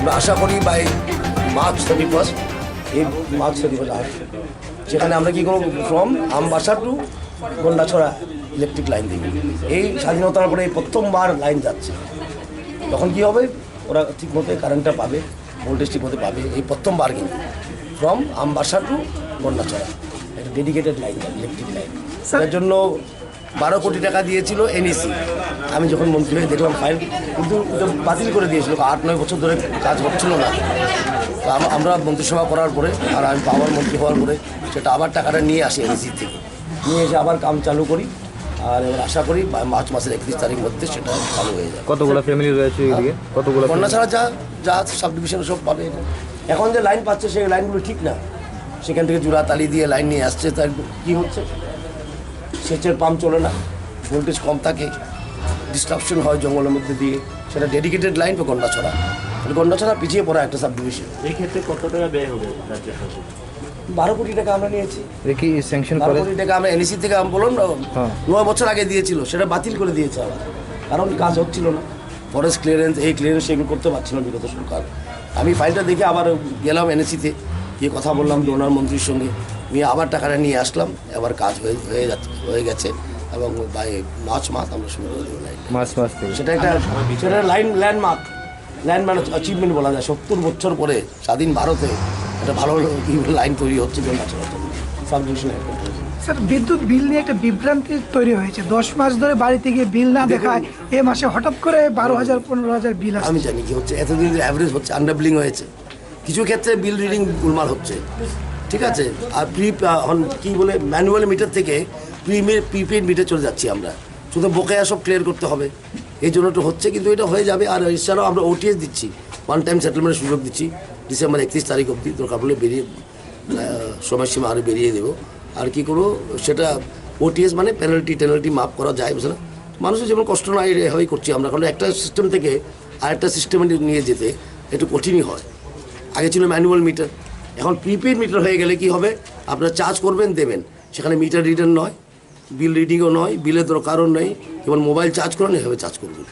আমরা আশা করি by March 31 এই মার্চ 31 আসবে, সেখানে আমরা কী করবো, from Ambassa to Gandacherra electric line দিই। এই স্বাধীনতার পরে এই প্রথমবার লাইন যাচ্ছে, তখন কী হবে, ওরা ঠিক মতো কারেন্টটা পাবে, ভোল্টেজ ঠিক মতো পাবে, এই প্রথমবার কিন্তু ফ্রম আমবাসা টু গন্ডাছড়া একটা ডেডিকেটেড লাইন, ইলেকট্রিক লাইন। তার জন্য 12 কোটি টাকা দিয়েছিল এনইসি। আমি যখন মন্ত্রী হয়ে দেখলাম ফাইল, কিন্তু এটা বাতিল করে দিয়েছিল, 8-9 বছর ধরে কাজ হচ্ছিল না। তো আমরা মন্ত্রিসভা করার পরে আর আমি আবার মন্ত্রী হওয়ার পরে সেটা আবার টাকাটা নিয়ে আসি এনইসি থেকে, নিয়ে এসে আবার কাম চালু করি। আর এবার আশা করি মার্চ মাসের 31 তারিখ মধ্যে সেটা চালু হয়ে যাবে। কতগুলো ফ্যামিলি রয়েছে এদিকে? কতগুলো বন্যা ছাড়া যা সাব ডিভিশন সব পাবে। এখন যে লাইন পাচ্ছে সেই লাইনগুলো ঠিক না, সেখান থেকে জোড়াতালি দিয়ে লাইন নিয়ে আসছে, তার কী হচ্ছে, সেচের পাম্প চলে না, ভোল্টেজ কম থাকে, ডিস্ট্রাকশন হয় জঙ্গলের মধ্যে দিয়ে। সেটা ডেডিকেটেড লাইন বা গন্ডাছড়া, গন্ডাছড়া পিছিয়ে পড়া একটা সাব ডিভিশন। এই ক্ষেত্রে কত টাকা ব্যয় হবে রাজ্য সরকার? 12 কোটি টাকা আমরা নিয়েছি। দেখি স্যাংশন 12 করে কোটি টাকা আমরা এনইসি থেকে আমি বললাম না, হ্যাঁ। 9 বছর আগে দিয়েছিল, সেটা বাতিল করে দিয়েছে আবার, কারণ কাজ হচ্ছিল না। ফরেস্ট ক্লিয়ারেন্স, এই ক্লিয়ারেন্স সেগুলো করতে পারছিল না বিগত সরকার। আমি ফাইলটা দেখে আবার গেলাম এনএসিতে, গিয়ে কথা বললাম ডোনার মন্ত্রীর সঙ্গে, নিয়ে আবার টাকাটা নিয়ে আসলাম, এবার কাজ হয়ে গেছে এবং বাই মার্চ মাস আমরা শুরু করে দেবো লাইন। মাস থেকে সেটা ল্যান্ডমার্ক অ্যাচিভমেন্ট বলা যায়। 70 বছর পরে স্বাধীন ভারতে একটা ভালো লাইন তৈরি হচ্ছে সাব ডিভিশন। স্যার, বিদ্যুৎ বিল নিয়ে একটা বিভ্রান্তি তৈরি হয়েছে। 10 মাস ধরে বাড়িতে গিয়ে বিল না দেখায় এ মাসে হঠাৎ করে 12,000-15,000 বিল আসছে। আমি জানি কি হচ্ছে, এতদিন অ্যাভারেজ হচ্ছে, আন্ডার বিলিং হয়েছে, কিছু ক্ষেত্রে বিল রিডিং গোলমাল হচ্ছে, ঠিক আছে। আর কী বলে ম্যানুয়াল মিটার থেকে প্রিপেড মিটার চলে যাচ্ছি আমরা, শুধু বকেয়া সব ক্লিয়ার করতে হবে, এই জন্য একটু হচ্ছে, কিন্তু এটা হয়ে যাবে। আর এছাড়াও আমরা ওটিএস দিচ্ছি, ওয়ান টাইম সেটেলমেন্টের সুযোগ দিচ্ছি ডিসেম্বর 31 তারিখ অবধি, দরকার পড়লে সময়সীমা আরও বেরিয়ে দেবো। আর কি করবো, সেটা ওটিএস মানে পেনাল্টি মাফ করা যায়, বুঝলে, মানুষের যেমন কষ্ট না হয়ে করছি আমরা, কারণ একটা সিস্টেম থেকে আরেকটা সিস্টেমে নিয়ে যেতে একটু কঠিনই হয়। আগে ছিল ম্যানুয়াল মিটার, এখন প্রিপেড মিটার হয়ে গেলে কি হবে, আপনারা চার্জ করবেন দেবেন, সেখানে মিটার রিডার নয়, বিল রিডিংও নয়, বিলের দরকারও নেই, এবং মোবাইল চার্জ করেন এভাবে চার্জ করবেন।